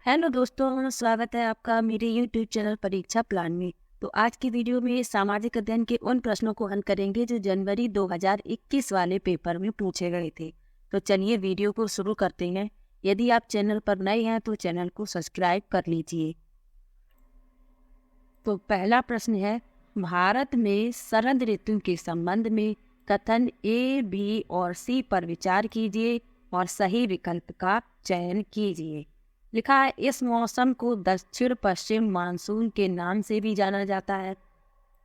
Hello दोस्तों, स्वागत है आपका मेरे यूट्यूब चैनल परीक्षा प्लान में। तो आज की वीडियो में सामाजिक अध्ययन के उन प्रश्नों को हल करेंगे जो जनवरी 2021 वाले पेपर में पूछे गए थे। तो चलिए वीडियो को शुरू करते हैं। यदि आप चैनल पर नए हैं तो चैनल को सब्सक्राइब कर लीजिए। तो पहला प्रश्न है, भारत में शरद ऋतु के संबंध में कथन ए, बी और सी पर विचार कीजिए और सही विकल्प का चयन कीजिए। लिखा है, इस मौसम को दक्षिण पश्चिम मानसून के नाम से भी जाना जाता है।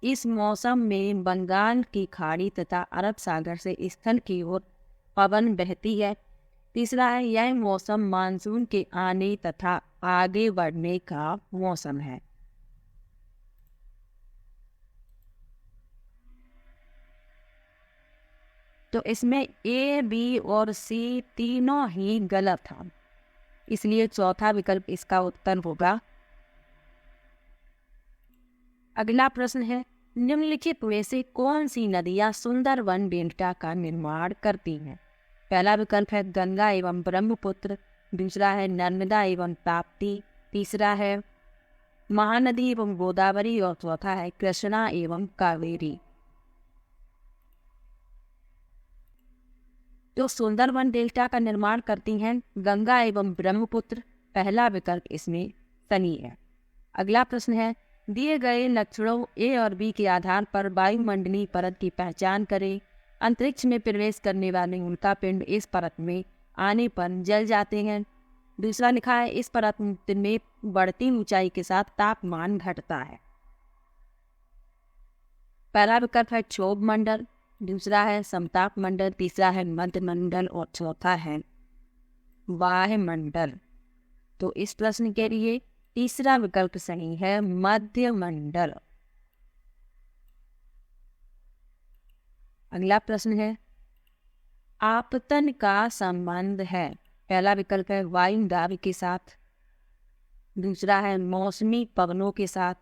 इस मौसम में बंगाल की खाड़ी तथा अरब सागर से स्थल की ओर पवन बहती है। तीसरा है, यह मौसम मानसून के आने तथा आगे बढ़ने का मौसम है। तो इसमें ए, बी और सी तीनों ही गलत था, इसलिए चौथा विकल्प इसका उत्तर होगा। अगला प्रश्न है, निम्नलिखित में से कौन सी नदियां सुंदरवन डेल्टा का निर्माण करती हैं? पहला विकल्प है गंगा एवं ब्रह्मपुत्र, दूसरा है नर्मदा एवं ताप्ती, तीसरा है महानदी एवं गोदावरी और चौथा है कृष्णा एवं कावेरी। जो सुंदरवन डेल्टा का निर्माण करती हैं गंगा एवं ब्रह्मपुत्र, पहला विकल्प इसमें सही है। अगला प्रश्न है, दिए गए लक्षणों ए और बी के आधार पर वायुमंडलीय परत की पहचान करें। अंतरिक्ष में प्रवेश करने वाले उल्का पिंड इस परत में आने पर जल जाते हैं। दूसरा लिखा है, इस परत में बढ़ती ऊंचाई के साथ तापमान घटता है। पहला विकल्प है क्षोभ मंडल, दूसरा है समताप मंडल, तीसरा है मध्य मंडल और चौथा है वायुमंडल। तो इस प्रश्न के लिए तीसरा विकल्प सही है, मध्य मंडल। अगला प्रश्न है, आपतन का संबंध है। पहला विकल्प है वायु दाब के साथ, दूसरा है मौसमी पवनों के साथ,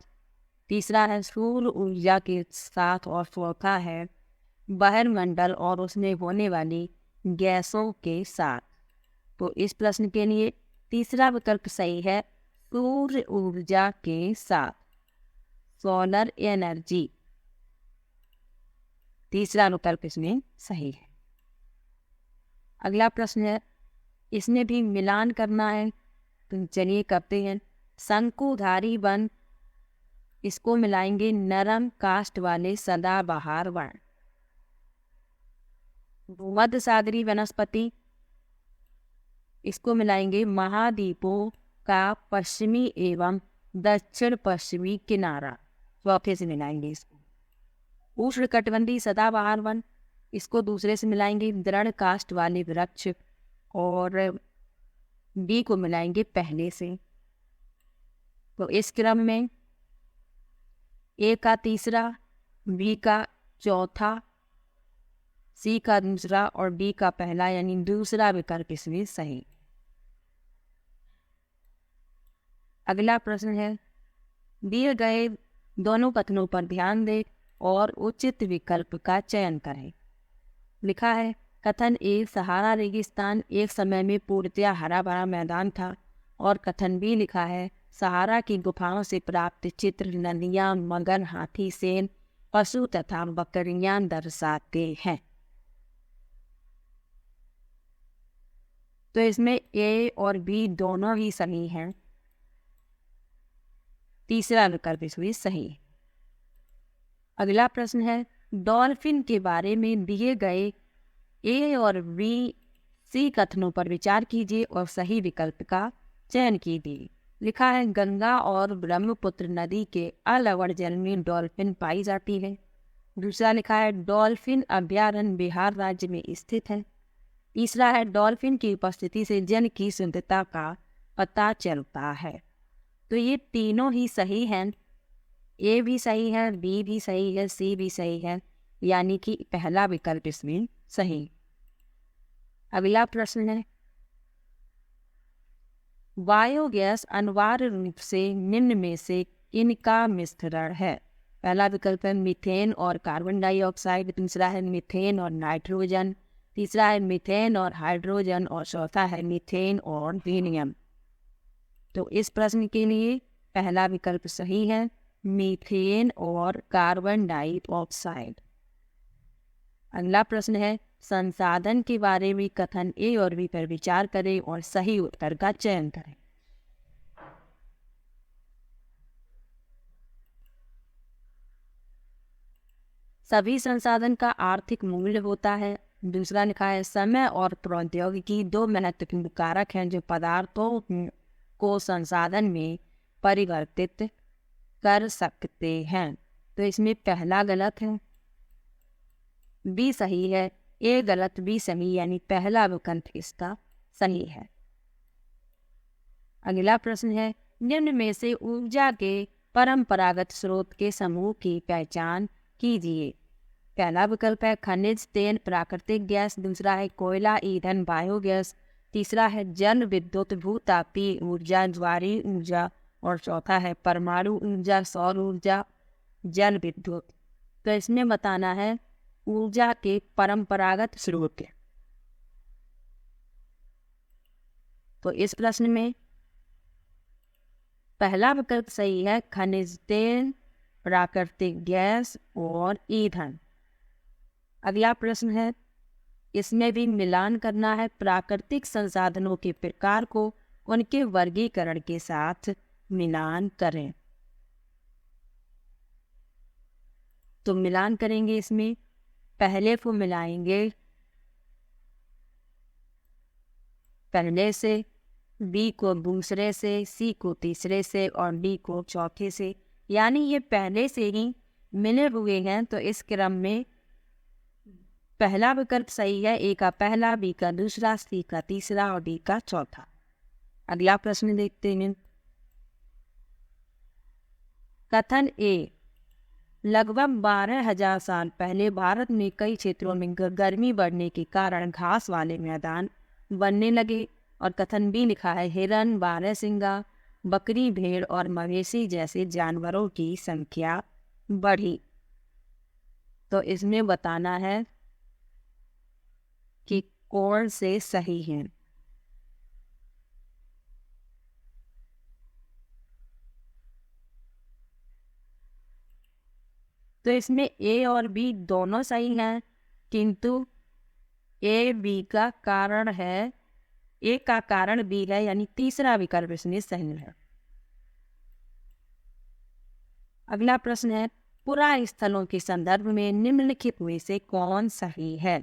तीसरा है सूर्य ऊर्जा के साथ और चौथा है बहिर्मंडल और उसमें होने वाली गैसों के साथ। तो इस प्रश्न के लिए तीसरा विकल्प सही है, सूर्य ऊर्जा के साथ, सोलर एनर्जी। तीसरा विकल्प इसमें सही है। अगला प्रश्न है, इसमें भी मिलान करना है, तो चलिए करते हैं। शंकुधारी वन, इसको मिलाएंगे नरम काष्ठ वाले सदाबहार वन। भूमध्य सागरीय वनस्पति, इसको मिलाएंगे महाद्वीपों का पश्चिमी एवं दक्षिण पश्चिमी किनारा, चौथे से मिलाएंगे इसको। उष्णकटिबंधीय सदाबहार वन, इसको दूसरे से मिलाएंगे दृढ़ काष्ठ वाले वृक्ष और बी को मिलाएंगे पहले से। तो इस क्रम में ए का तीसरा, बी का चौथा, सी का दूसरा और डी का पहला, यानी दूसरा विकल्प इसमें सही। अगला प्रश्न है, दिए गए दोनों कथनों पर ध्यान दें और उचित विकल्प का चयन करें। लिखा है, कथन ए, सहारा रेगिस्तान एक समय में पूर्णतया हरा भरा मैदान था। और कथन बी लिखा है, सहारा की गुफाओं से प्राप्त चित्र नदियां, मगर, हाथी, शेर, पशु तथा बकरियां दर्शाते हैं। तो इसमें ए और बी दोनों ही सही हैं, तीसरा विकल्प इसमें सही है। अगला प्रश्न है, डॉल्फिन के बारे में दिए गए ए और बी, सी कथनों पर विचार कीजिए और सही विकल्प का चयन कीजिए। लिखा है, गंगा और ब्रह्मपुत्र नदी के अलवड़ जल में डॉल्फिन पाई जाती है। दूसरा लिखा है, डॉल्फिन अभयारण्य बिहार राज्य में स्थित है। तीसरा है, डॉल्फिन की उपस्थिति से जल की शुद्धता का पता चलता है। तो ये तीनों ही सही हैं, ए भी सही है, बी भी सही है, सी भी सही है, यानी कि पहला विकल्प इसमें सही। अगला प्रश्न है, बायोगैस अनिवार्य रूप से निम्न में से इनका मिश्रण है। पहला विकल्प है मीथेन और कार्बन डाइऑक्साइड, दूसरा है मीथेन और नाइट्रोजन, तीसरा है मीथेन और हाइड्रोजन और चौथा है मीथेन और हीलियम। तो इस प्रश्न के लिए पहला विकल्प सही है, मीथेन और कार्बन डाइऑक्साइड। अगला प्रश्न है, संसाधन के बारे में कथन ए और बी पर विचार करें और सही उत्तर का चयन करें। सभी संसाधन का आर्थिक मूल्य होता है। दूसरा लिखा है, समय और प्रौद्योगिकी दो महत्वपूर्ण कारक हैं जो पदार्थों को संसाधन में परिवर्तित कर सकते हैं। तो इसमें पहला गलत है, बी सही है, ए गलत बी सही, यानी पहला विकल्प इसका सही है। अगला प्रश्न है, निम्न में से ऊर्जा के परंपरागत स्रोत के समूह की पहचान कीजिए। पहला विकल्प है खनिज तेल प्राकृतिक गैस, दूसरा है कोयला ईंधन बायोगैस, तीसरा है जल विद्युत भूतापीय ऊर्जा ज्वारीय ऊर्जा, और चौथा है परमाणु ऊर्जा सौर ऊर्जा जल विद्युत। तो इसमें बताना है ऊर्जा के परंपरागत स्रोत। तो इस प्रश्न में पहला विकल्प सही है, खनिज तेल प्राकृतिक गैस और ईंधन। अगला प्रश्न है, इसमें भी मिलान करना है, प्राकृतिक संसाधनों के प्रकार को उनके वर्गीकरण के साथ मिलान करें। तो मिलान करेंगे, इसमें पहले को मिलाएंगे पहले से, बी को दूसरे से, सी को तीसरे से और डी को चौथे से, यानी ये पहले से ही मिले हुए हैं। तो इस क्रम में पहला विकल्प सही है, ए का पहला, बी का दूसरा, सी का तीसरा और डी का चौथा। अगला प्रश्न देखते हैं। कथन ए, लगभग 12,000 साल पहले भारत में कई क्षेत्रों में गर्मी बढ़ने के कारण घास वाले मैदान बनने लगे। और कथन बी लिखा है, हिरन बारहसिंगा बकरी भेड़ और मवेशी जैसे जानवरों की संख्या बढ़ी। तो इसमें बताना है कि कौन से सही हैं। तो इसमें ए और बी दोनों सही हैं, किंतु ए बी का कारण है, ए का कारण बी है, यानी तीसरा विकल्प इसमें सही है। अगला प्रश्न है, पुरा स्थलों के संदर्भ में निम्नलिखित में से कौन सही है।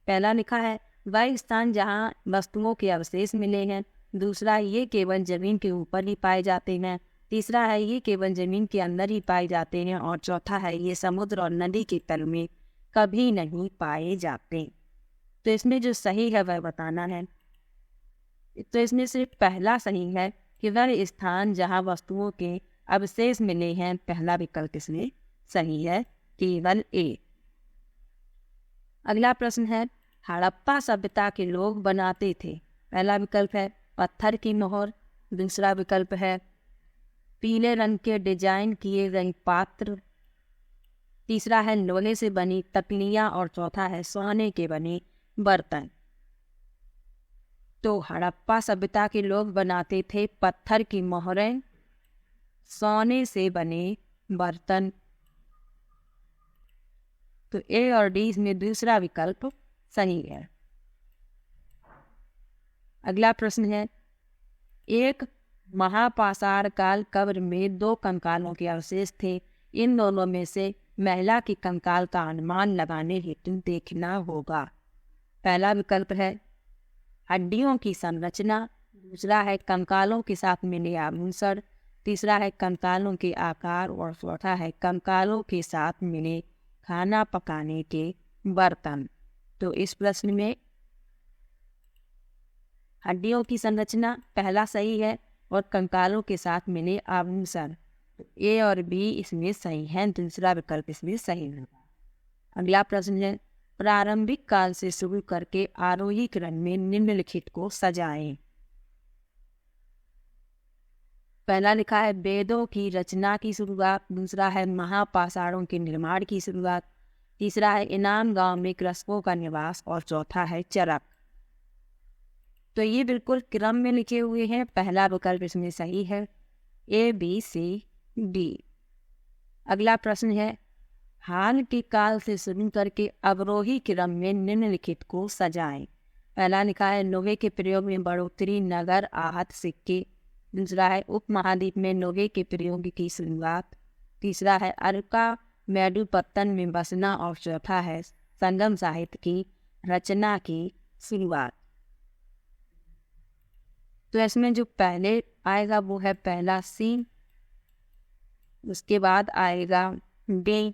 पहला लिखा है, वह स्थान जहां वस्तुओं के अवशेष मिले हैं। दूसरा, ये केवल जमीन के ऊपर ही पाए जाते हैं। तीसरा है, ये केवल जमीन के अंदर ही पाए जाते हैं। और चौथा है, ये समुद्र और नदी के तल में कभी नहीं पाए जाते। तो इसमें जो सही है वह बताना है। तो इसमें सिर्फ पहला सही है कि वह स्थान जहां वस्तुओं के अवशेष मिले हैं, पहला विकल्प इसमें सही है, केवल ए। अगला प्रश्न है, हड़प्पा सभ्यता के लोग बनाते थे। पहला विकल्प है पत्थर की मोहर, दूसरा विकल्प है पीले रंग के डिजाइन किए गए पात्र, तीसरा है लोहे से बनी तकलियां और चौथा है सोने के बने बर्तन। तो हड़प्पा सभ्यता के लोग बनाते थे पत्थर की मोहरें, सोने से बने बर्तन। तो ए और डी में दूसरा विकल्प सही है। अगला प्रश्न है, एक महापाषाण काल कब्र में 2 कंकालों के अवशेष थे। इन दोनों में से महिला की कंकाल का अनुमान लगाने हेतु देखना होगा। पहला विकल्प है हड्डियों की संरचना, दूसरा है कंकालों के साथ मिले आभूषण, तीसरा है कंकालों के आकार और चौथा है कंकालों के साथ मिले खाना पकाने के बर्तन। तो इस प्रश्न में हड्डियों की संरचना पहला सही है और कंकालों के साथ मिले आभूषण। तो ए और बी इसमें सही है, दूसरा विकल्प इसमें सही होगा। अगला प्रश्न है, प्रारंभिक काल से शुरू करके आरोही क्रम में निम्नलिखित को सजाएं। पहला लिखा है वेदों की रचना की शुरुआत, दूसरा है महापाषाणों के निर्माण की शुरुआत, तीसरा है इनाम गांव में कृषकों का निवास और चौथा है चरक। तो ये बिल्कुल क्रम में लिखे हुए हैं। पहला विकल्प इसमें सही है, ए बी सी डी। अगला प्रश्न है, हाल के काल से शुरू करके अवरोही क्रम में निम्नलिखित को सजाएं। पहला लिखा है लोहे के प्रयोग में बढ़ोतरी, नगर, आहत, सिक्के। दूसरा है उपमहाद्वीप में लोहे के प्रयोग की शुरुआत। तीसरा है अर्का मेडुपत्तन में बसना। और चौथा है संगम साहित्य की रचना की शुरुआत। तो इसमें जो पहले आएगा वो है पहला सी, उसके बाद आएगा डी,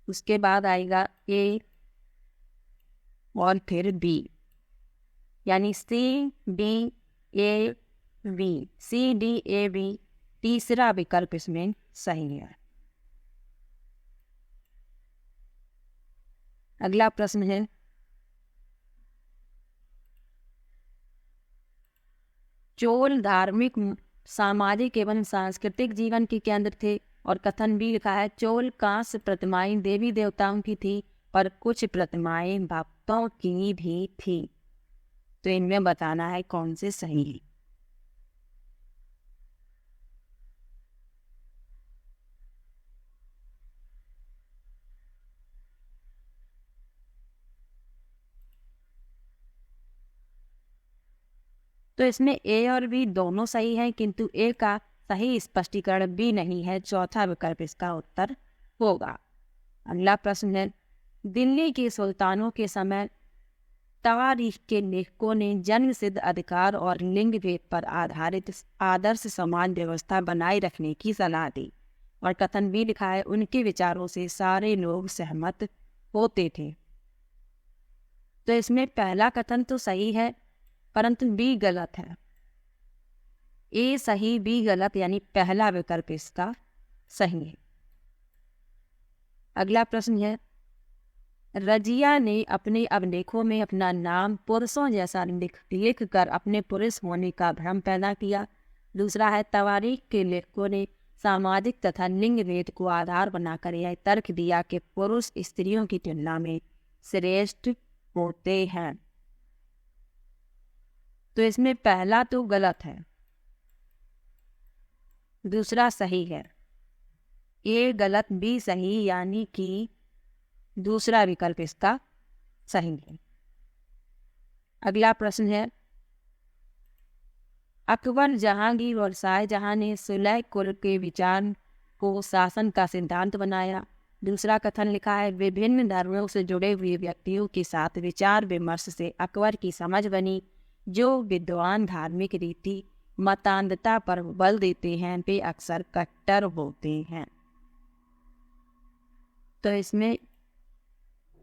उसके बाद आएगा ए और फिर बी, यानी C D A B, C D A B तीसरा विकल्प इसमें सही है। अगला प्रश्न है, चोल धार्मिक, सामाजिक एवं सांस्कृतिक जीवन के केंद्र थे। और कथन भी लिखा है, चोल कांस्य प्रतिमाएं देवी देवताओं की थी, पर कुछ प्रतिमाएं भक्तों की भी थी। तो इनमें बताना है कौन से सही है। तो इसमें ए और बी दोनों सही हैं, किंतु ए का सही स्पष्टीकरण भी नहीं है। चौथा विकल्प इसका उत्तर होगा। अगला प्रश्न है, दिल्ली के सुल्तानों के समय तवारीख के लेखकों ने जन्म सिद्ध अधिकार और लिंग भेद पर आधारित आदर्श समाज व्यवस्था बनाए रखने की सलाह दी। और कथन भी लिखा है, उनके विचारों से सारे लोग सहमत होते थे। तो इसमें पहला कथन तो सही है, परंतु बी गलत है। ए सही बी गलत, यानी पहला विकल्प इसका सही है। अगला प्रश्न है, रजिया ने अपने अभिलेखों में अपना नाम पुरुषों जैसा लिख कर अपने पुरुष होने का भ्रम पैदा किया। दूसरा है, तवारीख के लेखकों ने सामाजिक तथा लिंग भेद को आधार बनाकर यह तर्क दिया कि पुरुष स्त्रियों की तुलना में श्रेष्ठ होते हैं। तो इसमें पहला तो गलत है, दूसरा सही है। ए गलत बी सही, यानी कि दूसरा विकल्प इसका सही है। अगला प्रश्न है, अकबर, जहांगीर और शाहजहां ने सुलह कुल के विचार को शासन का सिद्धांत बनाया। दूसरा कथन लिखा है, विभिन्न धर्मों से जुड़े हुए व्यक्तियों के साथ विचार विमर्श से अकबर की समझ बनी। जो विद्वान धार्मिक रीति मतांधता पर बल देते हैं वे अक्सर कट्टर होते हैं। तो इसमें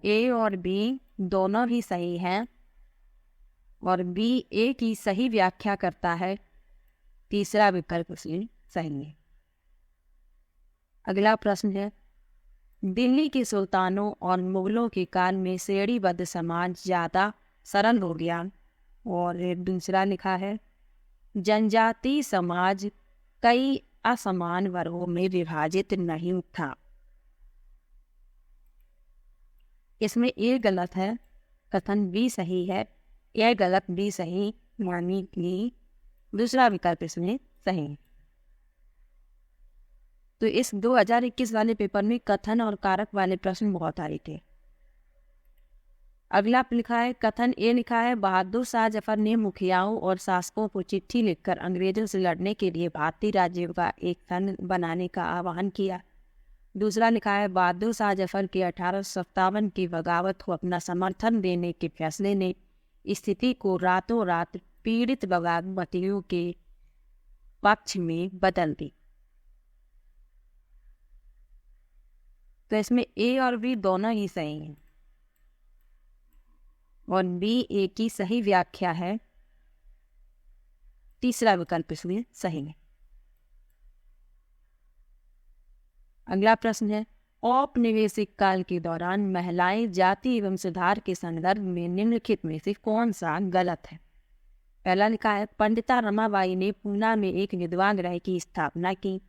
ए और बी दोनों ही सही हैं, और बी ए की सही व्याख्या करता है। तीसरा विकल्प उसमें सही है। अगला प्रश्न है, दिल्ली के सुल्तानों और मुगलों के काल में श्रेणीबद्ध समाज ज़्यादा सरल हो गया। और दूसरा लिखा है, जनजातीय समाज कई असमान वर्गों में विभाजित नहीं था। इसमें ए गलत है, कथन बी सही है। ए गलत बी सही, यानी कि दूसरा विकल्प इसमें सही है। तो इस 2021 वाले पेपर में कथन और कारक वाले प्रश्न बहुत आ रहे थे। अगला लिखा है, कथन ए लिखा है, बहादुर शाह जफर ने मुखियाओं और शासकों को चिट्ठी लिखकर अंग्रेजों से लड़ने के लिए भारतीय राज्यों का एक संघ बनाने का आह्वान किया। दूसरा लिखा है, बहादुर शाह जफर के 1857 की बगावत को अपना समर्थन देने के फैसले ने स्थिति को रातों रात पीड़ित बगावतियों के पक्ष में बदल दी। तो इसमें ए और बी दोनों ही सही हैं, और बी ए की सही व्याख्या है। तीसरा विकल्प इसमें सही है। अगला प्रश्न है, औपनिवेशिक काल के दौरान महिलाएं जाति एवं सुधार के संदर्भ में निम्नलिखित में से कौन सा गलत है। पहला लिखा है, पंडिता रमाबाई ने पूना में एक विधवा गृह की स्थापना की।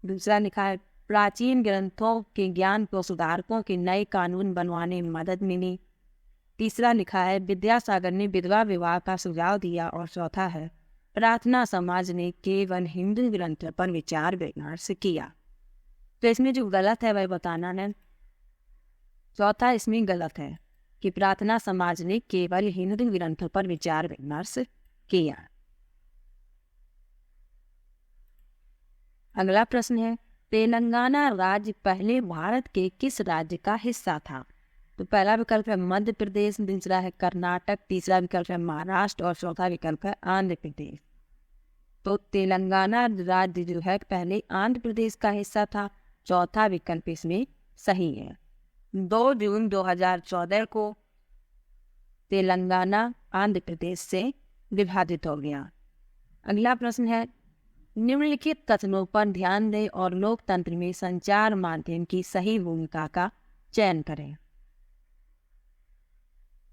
दूसरा लिखा है, प्राचीन ग्रंथों के ज्ञान को सुधारकों के नए कानून बनवाने में मदद मिली। तीसरा लिखा है विद्यासागर ने विधवा विवाह का सुझाव दिया, और चौथा है प्रार्थना समाज ने केवल हिंदू ग्रंथ पर विचार विमर्श किया। तो इसमें जो गलत है वह बताना है। चौथा इसमें गलत है कि प्रार्थना समाज ने केवल हिंदू ग्रंथों पर विचार विमर्श किया। अगला प्रश्न है तेलंगाना राज्य पहले भारत के किस राज्य का हिस्सा था? तो पहला विकल्प है मध्य प्रदेश, दूसरा है कर्नाटक, तीसरा विकल्प है महाराष्ट्र और चौथा विकल्प है आंध्र प्रदेश। तो तेलंगाना राज्य जो है पहले आंध्र प्रदेश का हिस्सा था। चौथा विकल्प इसमें सही है। 2 जून 2014 को तेलंगाना आंध्र प्रदेश से विभाजित हो गया। अगला प्रश्न है निम्नलिखित कथनों पर ध्यान दें और लोकतंत्र में संचार माध्यम की सही भूमिका का चयन करें।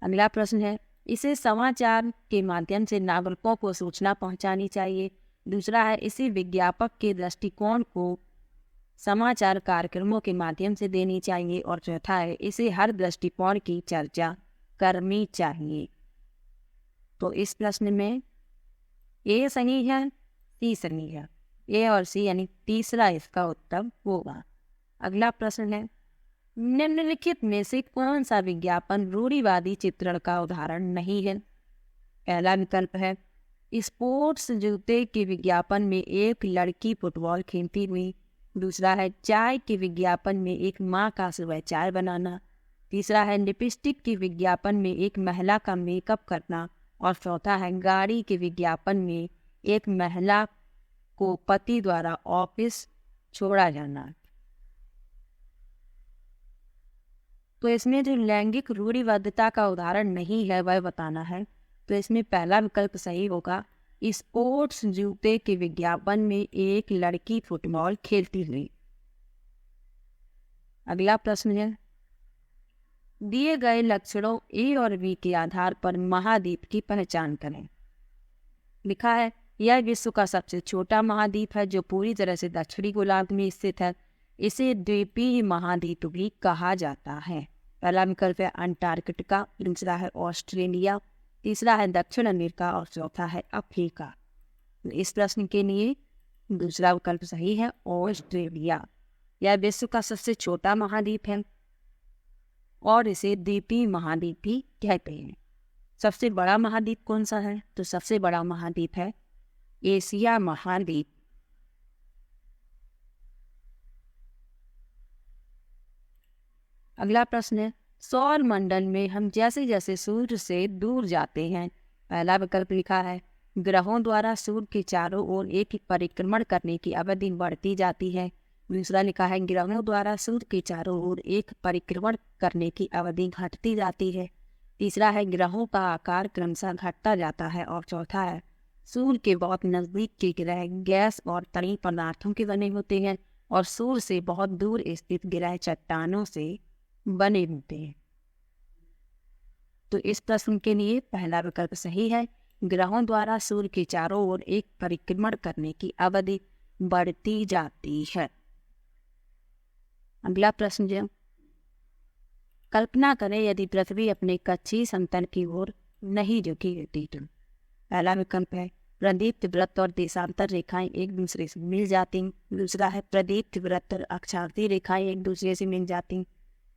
अगला प्रश्न है इसे समाचार के माध्यम से नागरिकों को सूचना पहुंचानी चाहिए। दूसरा है इसी विज्ञापक के दृष्टिकोण को समाचार कार्यक्रमों के माध्यम से देनी चाहिए, और चौथा है इसे हर दृष्टिकोण की चर्चा करनी चाहिए। तो इस प्रश्न में ए सही है, सी सही है। ए और सी यानी तीसरा इसका उत्तर होगा। अगला प्रश्न है निम्नलिखित में से कौन सा विज्ञापन रूढ़िवादी चित्रण का उदाहरण नहीं है? पहला विकल्प है स्पोर्ट्स जूते के विज्ञापन में एक लड़की फुटबॉल खेलती हुई। दूसरा है चाय के विज्ञापन में एक माँ का सुबह चाय बनाना। तीसरा है लिपस्टिक के विज्ञापन में एक महिला का मेकअप करना। और चौथा है गाड़ी के विज्ञापन में एक महिला को पति द्वारा ऑफिस छोड़ा जाना। तो इसमें जो लैंगिक रूढ़िवादिता का उदाहरण नहीं है वह बताना है। तो इसमें पहला विकल्प सही होगा स्पोर्ट्स जूते के विज्ञापन में एक लड़की फुटबॉल खेलती हुई। अगला प्रश्न है दिए गए लक्षणों ए और बी के आधार पर महाद्वीप की पहचान करें। लिखा है यह विश्व का सबसे छोटा महाद्वीप है जो पूरी तरह से दक्षिणी गोलार्ध में स्थित है। इसे द्वीपीय महाद्वीप भी कहा जाता है। पहला विकल्प है अंटार्कटिका, दूसरा है ऑस्ट्रेलिया, तीसरा है दक्षिण अमेरिका और चौथा है अफ्रीका। इस प्रश्न के लिए दूसरा विकल्प सही है ऑस्ट्रेलिया। यह विश्व का सबसे छोटा महाद्वीप है और इसे द्वीपीय महाद्वीप भी कहते हैं। सबसे बड़ा महाद्वीप कौन सा है? तो सबसे बड़ा महाद्वीप है एशिया महाद्वीप। अगला प्रश्न है सौर मंडल में हम जैसे जैसे सूर्य से दूर जाते हैं। पहला विकल्प लिखा है ग्रहों द्वारा सूर्य के चारों ओर एक परिक्रमण करने की अवधि बढ़ती जाती है। दूसरा लिखा है ग्रहों द्वारा सूर्य के चारों ओर एक परिक्रमण करने की अवधि घटती जाती है। तीसरा है ग्रहों का आकार क्रमशः घटता जाता है। और चौथा है सूर्य के बहुत नजदीक के ग्रह गैस और तरल पदार्थों के बने होते हैं और सूर्य से बहुत दूर स्थित ग्रह चट्टानों से बने होते हैं। तो इस प्रश्न के लिए पहला विकल्प सही है ग्रहों द्वारा सूर्य के चारों ओर एक परिक्रमण करने की अवधि बढ़ती जाती है। अगला प्रश्न है कल्पना करें यदि पृथ्वी अपने कक्षीय समतल की ओर नहीं झुकी होती तो। पहला विकल्प है प्रदीप्त वृत्त और देशांतर रेखाएं एक दूसरे से मिल जाती। दूसरा है प्रदीप्त वृत्त और अक्षांतीय रेखाएं एक दूसरे से मिल जाती।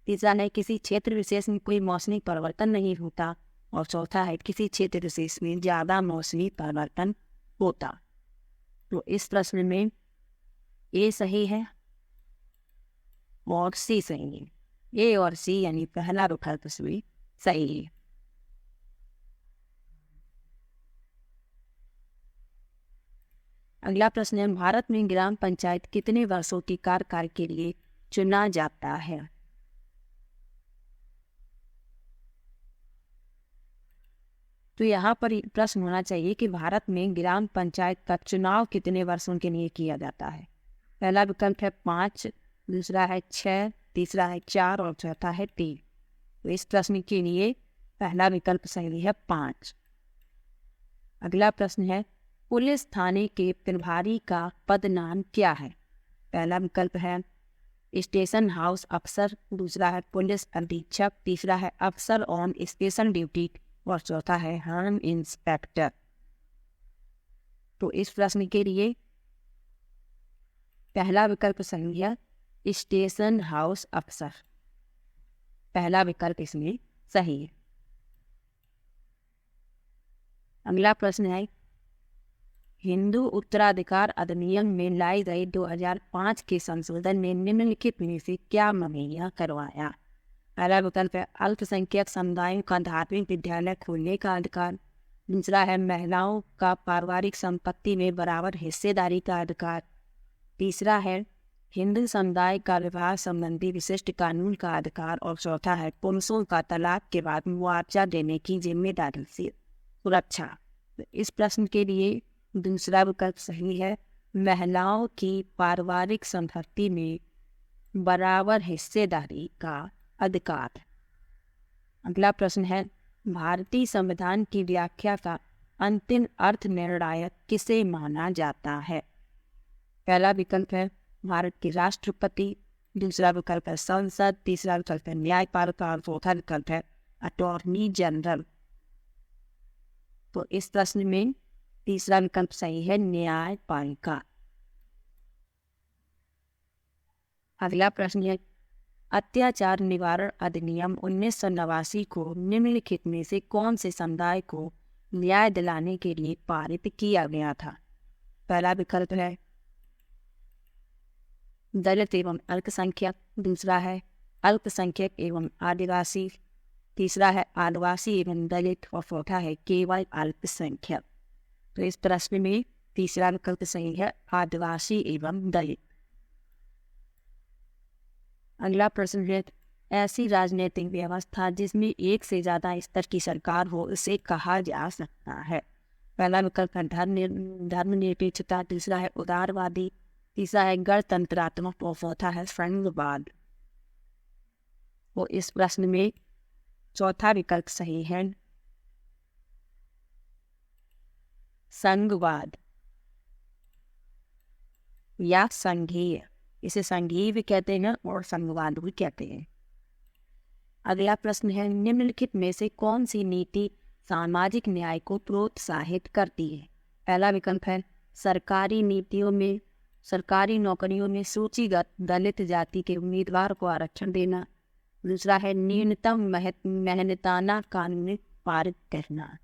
तीसरा है किसी क्षेत्र विशेष में कोई मौसमी परिवर्तन नहीं होता। और चौथा है किसी क्षेत्र विशेष में ज्यादा मौसमी परिवर्तन होता। तो इस प्रश्न में ए सही है और सी सही है। ए और सी यानी पहला विकल्प सही है। अगला प्रश्न है भारत में ग्राम पंचायत कितने वर्षों की कार्यकाल के लिए चुना जाता है? तो यहाँ पर प्रश्न होना चाहिए कि भारत में ग्राम पंचायत का चुनाव कितने वर्षों के लिए किया जाता है। पहला विकल्प है 5, दूसरा है 6, तीसरा है 4 और चौथा है 3। तो इस प्रश्न के लिए पहला विकल्प सही है 5। अगला प्रश्न है पुलिस थाने के प्रभारी का पद नाम क्या है? पहला विकल्प है स्टेशन हाउस अफसर, दूसरा है पुलिस अधीक्षक, तीसरा है अफसर ऑन स्टेशन ड्यूटी और चौथा है होम इंस्पेक्टर। तो इस प्रश्न के लिए पहला विकल्प सही है, स्टेशन हाउस अफसर। पहला विकल्प इसमें सही है। अगला प्रश्न है, हिंदू उत्तराधिकार अधिनियम में लाई गई 2005 के संशोधन ने निम्नलिखित में से क्या मुहैया करवाया? पहला विकल्प है अल्पसंख्यक समुदायों का धार्मिक विद्यालय खोलने का अधिकार, दूसरा है महिलाओं का पारिवारिक संपत्ति में बराबर हिस्सेदारी का अधिकार, तीसरा है हिंदू समुदाय का विवाह संबंधी विशिष्ट कानून का अधिकार और चौथा है पुरुषों का तलाक के बाद मुआवजा देने की जिम्मेदारी से सुरक्षा। तो इस प्रश्न के लिए दूसरा विकल्प सही है, महिलाओं की पारिवारिक संपत्ति में बराबर हिस्सेदारी का अधिकार। अगला प्रश्न है, भारतीय संविधान की व्याख्या का अंतिम अर्थ निर्णायक किसे माना जाता है? पहला विकल्प है भारत के राष्ट्रपति, दूसरा विकल्प है संसद, तीसरा विकल्प है न्यायपालिका और चौथा विकल्प है अटॉर्नी जनरल। तो इस प्रश्न में तीसरा विकल्प सही है, न्यायपालिका। अगला प्रश्न है, अत्याचार निवारण अधिनियम 1989 को निम्नलिखित में से कौन से समुदाय को न्याय दिलाने के लिए पारित किया गया था? पहला विकल्प है दलित एवं अल्पसंख्यक, दूसरा है अल्पसंख्यक एवं आदिवासी, तीसरा है आदिवासी एवं दलित और चौथा है केवल अल्पसंख्यक। तो इस प्रश्न में तीसरा विकल्प सही है, आदिवासी एवं दलित। अगला प्रश्न है, ऐसी राजनीतिक व्यवस्था जिसमें एक से ज्यादा स्तर की सरकार हो उसे कहा जा सकता है? पहला विकल्प है धर्मनिरपेक्षता, दूसरा है उदारवादी, तीसरा है गणतंत्रात्मक और चौथा है संघवाद। तो इस प्रश्न में चौथा विकल्प सही है, संघवाद या संघीय। इसे संघीय भी कहते हैं और संघवाद भी कहते हैं। अगला प्रश्न है, निम्नलिखित में से कौन सी नीति सामाजिक न्याय को प्रोत्साहित करती है? पहला विकल्प है सरकारी नीतियों में सरकारी नौकरियों में सूचीगत दलित जाति के उम्मीदवार को आरक्षण देना, दूसरा है न्यूनतम मेहनताना कानून पारित करना।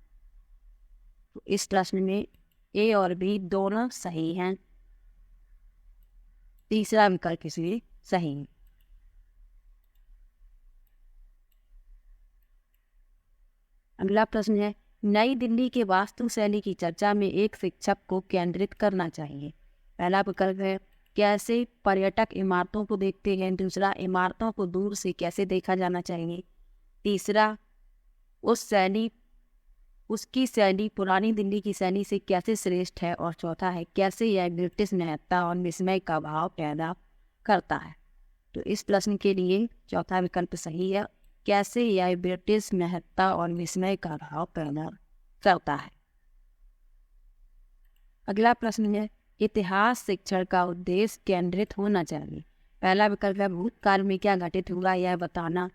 तो इस प्रश्न में ए और बी दोनों सही हैं, तीसरा विकल्प इसलिए सही है। अगला प्रश्न है, नई दिल्ली के वास्तुशैली की चर्चा में एक शिक्षक को केंद्रित करना चाहिए। पहला विकल्प है कैसे पर्यटक इमारतों को देखते हैं, दूसरा इमारतों को दूर से कैसे देखा जाना चाहिए, तीसरा उसकी शैली पुरानी दिल्ली की शैली से कैसे श्रेष्ठ है और चौथा है कैसे यह ब्रिटिश महत्ता और विस्मय का भाव पैदा करता है। तो इस प्रश्न के लिए चौथा विकल्प सही है, कैसे यह ब्रिटिश महत्ता और विस्मय का भाव पैदा करता है। अगला प्रश्न है, इतिहास शिक्षण का उद्देश्य केंद्रित होना चाहिए। पहला विकल्प है भूतकाल में क्या घटित हुआ यह बताना,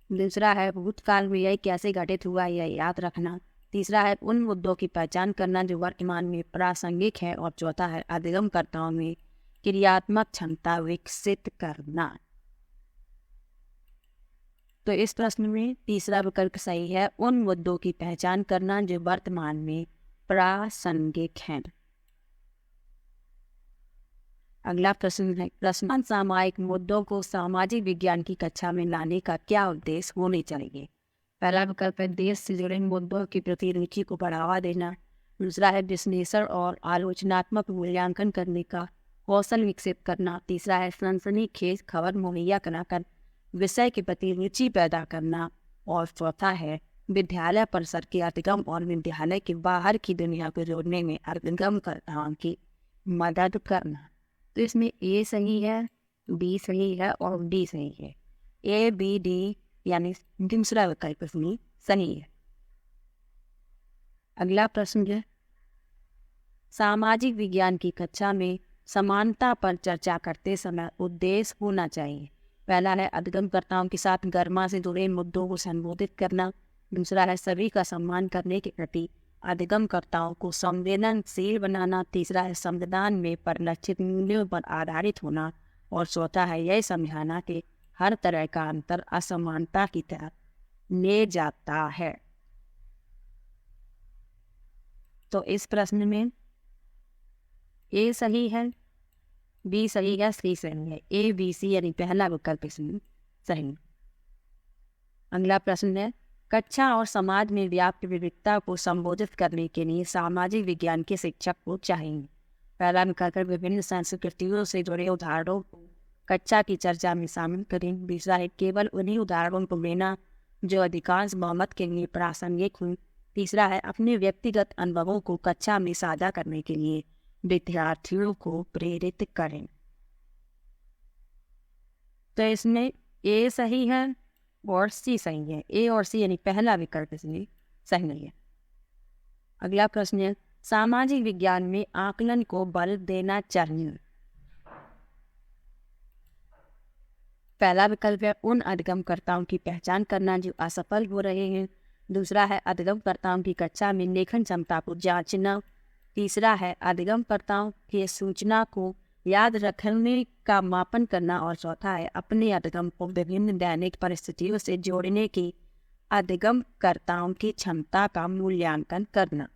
दूसरा है भूतकाल में यह कैसे घटित हुआ यह याद रखना, तीसरा है उन मुद्दों की पहचान करना जो वर्तमान में प्रासंगिक है और चौथा है अधिगमकर्ताओं में क्रियात्मक क्षमता विकसित करना। तो इस प्रश्न में तीसरा विकल्प सही है, उन मुद्दों की पहचान करना जो वर्तमान में प्रासंगिक हैं। अगला प्रश्न है, प्रश्न सामायिक मुद्दों को सामाजिक विज्ञान की कक्षा में लाने का क्या उद्देश्य होने चाहिए। पहला विकल्प है देश से जुड़े मुद्दों की प्रति रुचि को बढ़ावा देना, दूसरा है विश्लेषण और आलोचनात्मक मूल्यांकन करने का कौशल विकसित करना, तीसरा है सनसनीखेज खबर मुहैया कराकर विषय के प्रति रुचि पैदा करना और चौथा है विद्यालय परिसर के अधिगम और विद्यालय के बाहर की दुनिया को जोड़ने में अधिगमकर्ताओं की मदद करना। तो इसमें ए सही है, बी सही है और डी सही है। ए बी डी यानी दूसरा विकल्प इसमें सही है। अगला प्रश्न है, सामाजिक विज्ञान की कक्षा में समानता पर चर्चा करते समय उद्देश्य होना चाहिए। पहला है अधिगमकर्ताओं के साथ गर्मा से जुड़े मुद्दों को संबोधित करना। दूसरा है सभी का सम्मान करने के प्रति अधिगमकर्ताओं को संवेदनशील बनाना। तीसरा है संविधान में परिलक्षित मूल्यों पर आधारित होना। और चौथा है यह समझाना कि हर तरह का अंतर असमानता की तरफ ले जाता है। तो इस प्रश्न में ए सही है, बी सही है, सी सही है। ए बी सी यानी पहला विकल्प इसमें सही। अगला प्रश्न है कक्षा और समाज में व्याप्त विविधता को संबोधित करने के लिए सामाजिक विज्ञान के शिक्षक को चाहिए। पहला विकल्प विभिन्न संस्कृतियों से जुड़े उदाहरणों को कक्षा की चर्चा में शामिल करें। दूसरा है केवल उन्हीं उदाहरणों को लेना जो अधिकांश बहुमत के लिए प्रासंगिक हों। तीसरा है अपने व्यक्तिगत अनुभवों को कक्षा में साझा करने के लिए विद्यार्थियों को प्रेरित करें। तो इसमें ए सही है और सी सही है। ए और सी यानी पहला विकल्प इसमें सही नहीं है। अगला प्रश्न है सामाजिक विज्ञान में आकलन को बल देना चाहिए। पहला विकल्प है उन अधिगमकर्ताओं की पहचान करना जो असफल हो रहे हैं। दूसरा है अधिगमकर्ताओं की कक्षा में लेखन क्षमता को जांचना। तीसरा है अधिगमकर्ताओं की सूचना को याद रखने का मापन करना। और चौथा है अपने अधिगम को विभिन्न दैनिक परिस्थितियों से जोड़ने की अधिगमकर्ताओं की क्षमता का मूल्यांकन करना।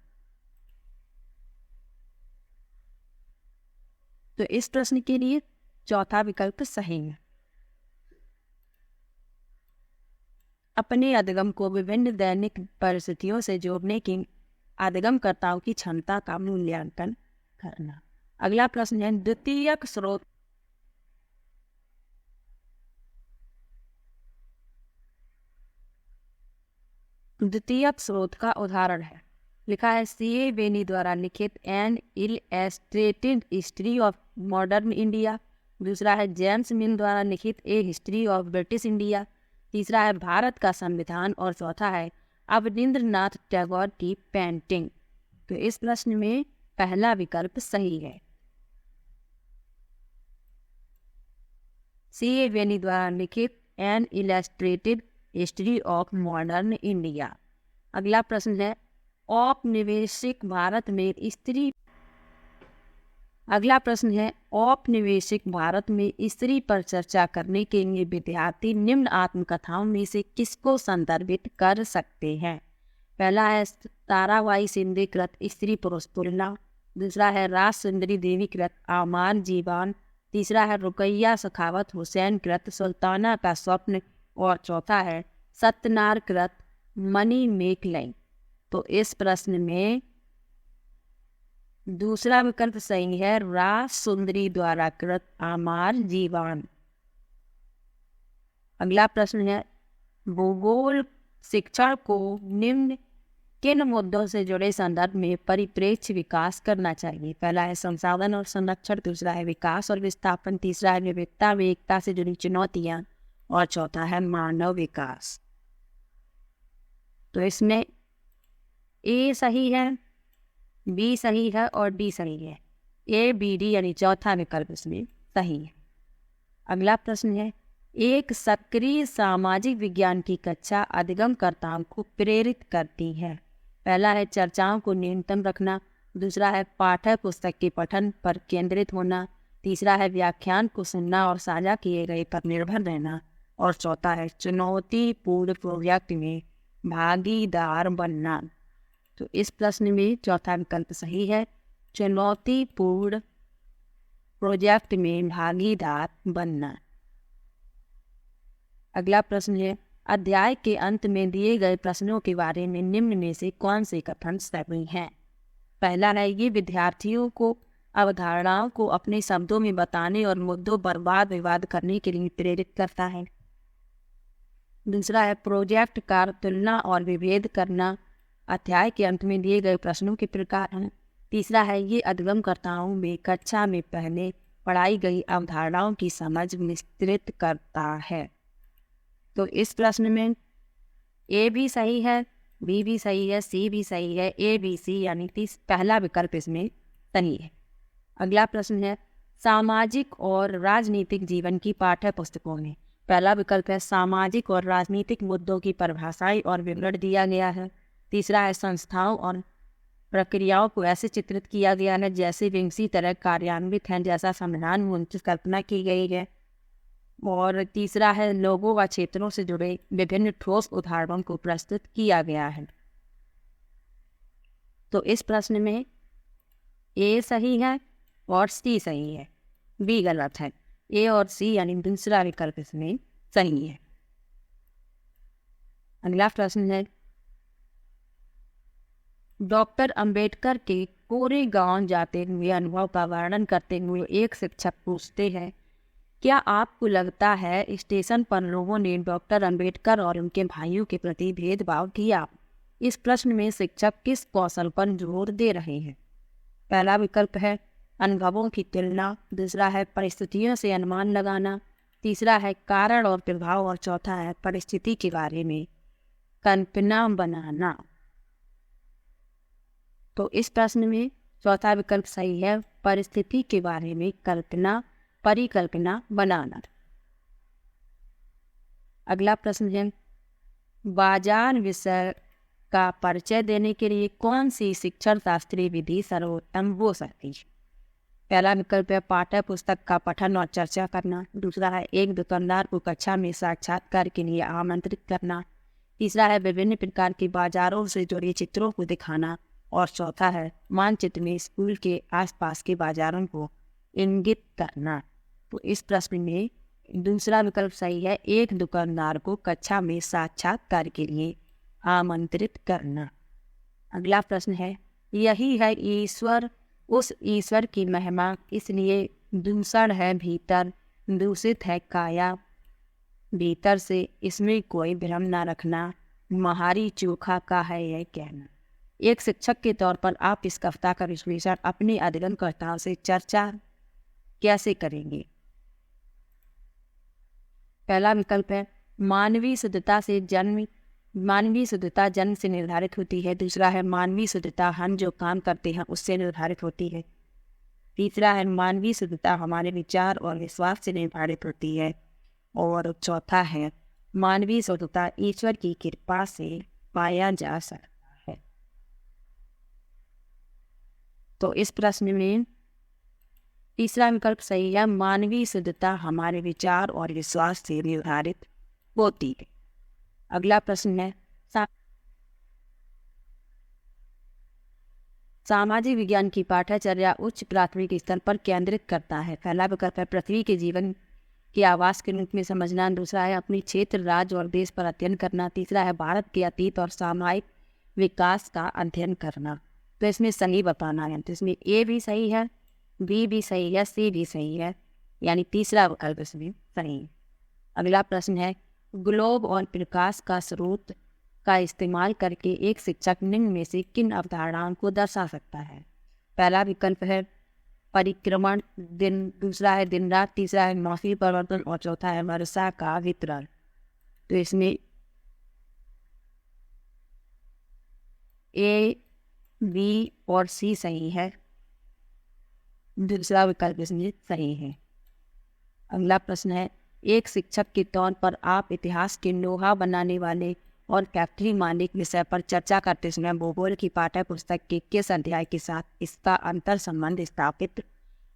तो इस प्रश्न के लिए चौथा विकल्प सही है। अपने अधिगम को विभिन्न दैनिक परिस्थितियों से जोड़ने की अधिगमकर्ताओं की क्षमता का मूल्यांकन करना। अगला प्रश्न है द्वितीयक स्रोत का उदाहरण है। लिखा है सी.ए. बेनी द्वारा लिखित an illustrated history of modern India. दूसरा है जेम्स मिल द्वारा लिखित a history of British India. तीसरा है भारत का संविधान। और चौथा है अवनींद्रनाथ टैगोर की पेंटिंग। तो इस प्रश्न में पहला विकल्प सही है। सी.ए. बेनी द्वारा लिखित an illustrated history of modern India. अगला प्रश्न है औपनिवेशिक भारत में स्त्री पर चर्चा करने के लिए विद्यार्थी निम्न आत्मकथाओं में से किसको संदर्भित कर सकते हैं। पहला है ताराबाई शिंदे कृत स्त्री पुरुष तुलना। दूसरा है राज सुंदरी देवी कृत आमार जीवन। तीसरा है रुकैया सखावत हुसैन कृत सुल्ताना का स्वप्न। और चौथा है सत्यनार कृत मणि मेखलाई। तो इस प्रश्न में दूसरा विकल्प सही है राज सुंदरी द्वारा कृत आमार जीवन। अगला प्रश्न है भूगोल शिक्षण को निम्न किन मुद्दों से जुड़े संदर्भ में परिप्रेक्ष्य विकास करना चाहिए। पहला है संसाधन और संरक्षण। दूसरा है विकास और विस्थापन। तीसरा है विविधता में एकता से जुड़ी चुनौतियां। और चौथा है मानव विकास। तो इसमें ए सही है, बी सही है और डी सही है। ए बी डी यानी चौथा विकल्प इसमें सही है। अगला प्रश्न है एक सक्रिय सामाजिक विज्ञान की कक्षा अधिगमकर्ताओं को प्रेरित करती है। पहला है चर्चाओं को न्यूनतम रखना। दूसरा है पाठ्य पुस्तक के पठन पर केंद्रित होना। तीसरा है व्याख्यान को सुनना और साझा किए गए पर निर्भर रहना। और चौथा है चुनौतीपूर्ण प्रोजेक्ट में भागीदार बनना। तो इस प्रश्न में चौथा विकल्प सही है, चुनौतीपूर्ण प्रोजेक्ट में भागीदार बनना। अगला प्रश्न है अध्याय के अंत में दिए गए प्रश्नों के बारे में निम्न में से कौन से कथन सही हैं। पहला है ये विद्यार्थियों को अवधारणाओं को अपने शब्दों में बताने और मुद्दों पर वाद विवाद करने के लिए प्रेरित करता है। दूसरा है प्रोजेक्ट का तुलना और विभेद करना अध्याय के अंत में दिए गए प्रश्नों के प्रकार हैं। तीसरा है ये अधिगमकर्ताओं में कक्षा में पहले पढ़ाई गई अवधारणाओं की समझ विस्तृत करता है। तो इस प्रश्न में ए भी सही है, बी भी सही है, सी भी सही है। ए बी सी यानी पहला विकल्प इसमें सही है। अगला प्रश्न है सामाजिक और राजनीतिक जीवन की पाठ्य पुस्तकों में। पहला विकल्प है सामाजिक और राजनीतिक मुद्दों की परिभाषाएं और विवरण दिया गया है। तीसरा है संस्थाओं और प्रक्रियाओं को ऐसे चित्रित किया गया है जैसे वे इसी तरह कार्यान्वित हैं जैसा संविधान में उनकी कल्पना की गई है। और तीसरा है लोगों व क्षेत्रों से जुड़े विभिन्न ठोस उदाहरणों को प्रस्तुत किया गया है। तो इस प्रश्न में ए सही है और सी सही है, बी गलत है। ए और सी यानी दूसरा विकल्प इसमें सही है। अगला प्रश्न है डॉक्टर अंबेडकर के कोरे गांव जाते हुए अनुभव का वर्णन करते हुए एक शिक्षक पूछते हैं, क्या आपको लगता है स्टेशन पर लोगों ने डॉक्टर अंबेडकर और उनके भाइयों के प्रति भेदभाव किया? इस प्रश्न में शिक्षक किस कौशल पर जोर दे रहे हैं? पहला विकल्प है अनुभवों की तुलना, दूसरा है परिस्थितियों से अनुमान लगाना, तीसरा है कारण और प्रभाव और चौथा है परिस्थिति के बारे में कल्पना बनाना। तो इस प्रश्न में चौथा विकल्प सही है, परिस्थिति के बारे में परिकल्पना बनाना। अगला प्रश्न है बाजार विषय का परिचय देने के लिए कौन सी शिक्षण शास्त्रीय विधि सर्वोत्तम हो सकती है? पहला विकल्प है पाठ्य पुस्तक का पठन और चर्चा करना, दूसरा है एक दुकानदार को कक्षा में साक्षात्कार के लिए आमंत्रित करना, तीसरा है विभिन्न प्रकार के बाजारों से जुड़े चित्रों को दिखाना और चौथा है मानचित्र में स्कूल के आसपास के बाजारों को इंगित करना। तो इस प्रश्न में दूसरा विकल्प सही है, एक दुकानदार को कक्षा में साक्षात्कार के लिए आमंत्रित करना। अगला प्रश्न है यही है ईश्वर, उस ईश्वर की महिमा इसलिए दूषण है भीतर, दूषित है काया भीतर से, इसमें कोई भ्रम न रखना, महारी चोखा का है यह कहना। एक शिक्षक के तौर पर आप इस कविता का विश्लेषण अपने अध्ययनकर्ताओं से चर्चा कैसे करेंगे? पहला विकल्प है मानवीय शुद्धता जन्म से निर्धारित होती है, दूसरा है मानवीय शुद्धता हम जो काम करते हैं उससे निर्धारित होती है, तीसरा है मानवीय शुद्धता हमारे विचार और विश्वास से निर्धारित होती है और चौथा है मानवीय शुद्धता ईश्वर की कृपा से पाया जा सकता है। तो इस प्रश्न में तीसरा विकल्प सही है, मानवीय शुद्धता हमारे विचार और विश्वास से निर्धारित होती है। अगला प्रश्न है सामाजिक विज्ञान की पाठ्यचर्या उच्च प्राथमिक स्तर पर केंद्रित करता है। पहला विकल्प है पृथ्वी के जीवन के आवास के रूप में समझना, दूसरा है अपने क्षेत्र राज्य और देश पर अध्ययन करना, तीसरा है भारत के अतीत और सामयिक विकास का अध्ययन करना। तो इसमें सही बताना है। तो इसमें ए भी सही है, बी भी सही है, सी भी सही है, यानी तीसरा विकल्प इसमें सही है। अगला प्रश्न है ग्लोब और प्रकाश का स्रोत का इस्तेमाल करके एक शिक्षक निम्न में से किन अवधारणाओं को दर्शा सकता है? पहला विकल्प है परिक्रमण दिन, दूसरा है दिन रात, तीसरा है मौसमी परिवर्तन और चौथा है वर्षा का वितरण। तो इसमें ए बी और सी सही है, दूसरा विकल्प इसमें सही है। अगला प्रश्न है एक शिक्षक के तौर पर आप इतिहास के लोहा बनाने वाले और फैक्ट्री मालिक विषय पर चर्चा करते समय भूगोल की पाठ्य पुस्तक के किस अध्याय के साथ इसका अंतर संबंध स्थापित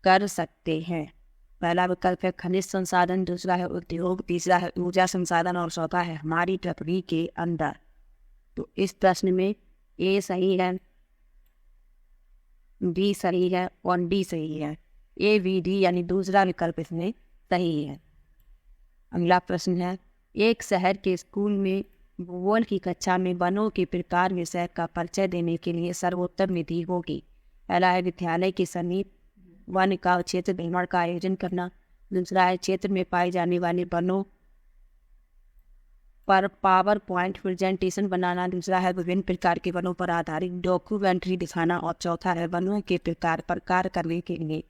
कर सकते हैं? पहला विकल्प है खनिज संसाधन, दूसरा है उद्योग, तीसरा है ऊर्जा संसाधन और चौथा है हमारी पृथ्वी के अंदर। तो इस प्रश्न में ए सही है, बी सही है और डी सही है। ए बी डी यानी दूसरा विकल्प इसमें सही है। अगला प्रश्न है एक शहर के स्कूल में भूगोल की कक्षा में वनों के प्रकार विषय का परिचय देने के लिए सर्वोत्तम विधि होगी। पहला है विद्यालय के समीप वन का क्षेत्र भ्रमण का आयोजन करना, दूसरा है क्षेत्र में पाए जाने वाले वनों पर पावर पॉइंट प्रेजेंटेशन बनाना, दूसरा है विभिन्न प्रकार के वनों पर आधारित डॉक्यूमेंट्री दिखाना और चौथा है वनों के प्रकार पर कार्य करने के लिए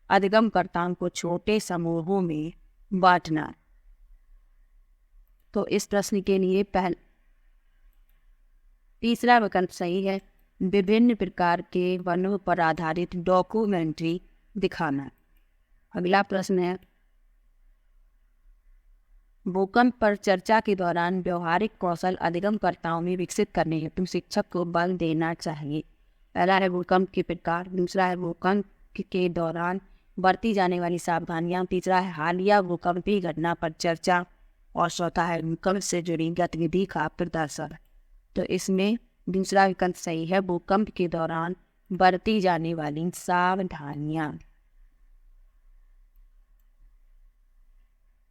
अधिगमकर्ताओं को छोटे समूहों में बांटना। तो इस प्रश्न के लिए तीसरा विकल्प सही है, विभिन्न प्रकार के वनों पर आधारित डॉक्यूमेंट्री दिखाना। अगला प्रश्न है, भूकंप पर चर्चा के दौरान व्यवहारिक कौशल अधिगमकर्ताओं में विकसित करने हेतु शिक्षक को बल देना चाहिए। पहला है भूकंप के प्रकार, दूसरा है भूकंप के दौरान बरती जाने वाली सावधानियां, तीसरा है हालिया भूकंपीय घटना पर चर्चा और चौथा है भूकंप से जुड़ी गतिविधि का प्रदर्शन। तो इसमें दूसरा विकल्प सही है, भूकंप के दौरान बरती जाने वाली सावधानियां।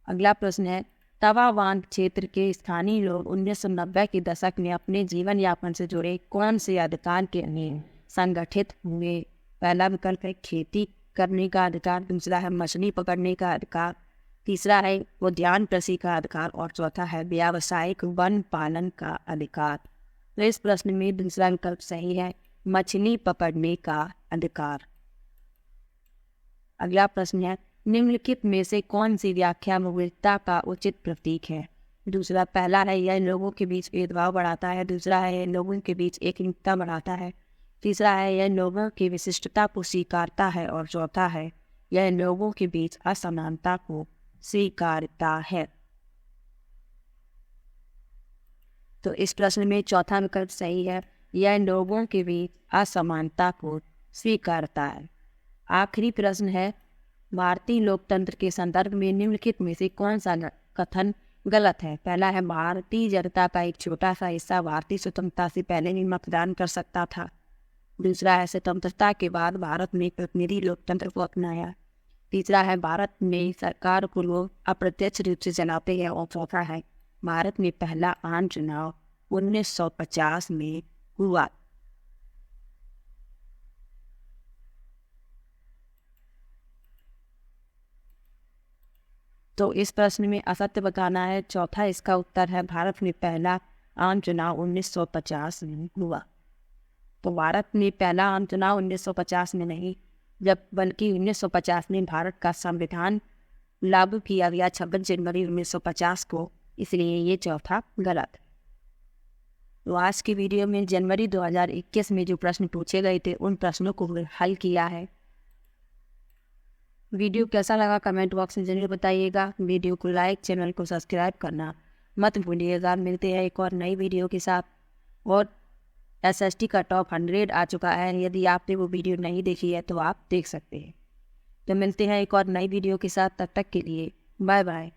अगला प्रश्न है, तवा बांध क्षेत्र के स्थानीय लोग 1990 के दशक में अपने जीवन यापन से जुड़े कौन से अधिकार के अधीन संगठित हुए? पहला विकल्प है खेती करने का अधिकार, दूसरा है मछली पकड़ने का अधिकार, तीसरा है उद्यान कृषि का अधिकार और चौथा है व्यावसायिक वन पालन का अधिकार। तो इस प्रश्न में दूसरा विकल्प सही है, मछली पकड़ने का अधिकार। अगला प्रश्न है, निम्नलिखित में से कौन सी व्याख्या विविधता का उचित प्रतीक है? दूसरा, पहला है यह लोगों के बीच भेदभाव बढ़ाता है, दूसरा है यह लोगों के बीच एकता बढ़ाता है, तीसरा है यह लोगों की विशिष्टता को स्वीकारता है और चौथा है यह लोगों के बीच असमानता को स्वीकारता है। तो इस प्रश्न में चौथा विकल्प सही है, यह लोगों के बीच असमानता को स्वीकारता है। आखिरी प्रश्न है, भारतीय लोकतंत्र के संदर्भ में निम्नलिखित में से कौन सा कथन गलत है? पहला है भारतीय जनता का एक छोटा सा हिस्सा भारतीय स्वतंत्रता से पहले भी मतदान कर सकता था, दूसरा है स्वतंत्रता के बाद भारत में प्रतिनिधि लोकतंत्र को अपनाया, तीसरा है भारत में सरकार को लोग अप्रत्यक्ष रूप से चलाते हैं और चौथा है भारत में पहला आम चुनाव 1950 में हुआ। तो इस प्रश्न में असत्य बताना है, चौथा इसका उत्तर है, भारत में पहला आम चुनाव 1950 में हुआ। तो भारत में पहला आम चुनाव 1950 में नहीं, जब बल्कि 1950 में भारत का संविधान लागू किया गया 26 जनवरी 1950 को, इसलिए ये चौथा गलत। तो आज की वीडियो में जनवरी 2021 में जो प्रश्न पूछे गए थे उन प्रश्नों को हल किया है। वीडियो कैसा लगा कमेंट बॉक्स में जरूर बताइएगा। वीडियो को लाइक, चैनल को सब्सक्राइब करना मत भूलिएगा। मिलते हैं एक और नई वीडियो के साथ। और एसएसटी का टॉप 100 आ चुका है, यदि आपने वो वीडियो नहीं देखी है तो आप देख सकते हैं। तो मिलते हैं एक और नई वीडियो के साथ, तब तक के लिए बाय बाय।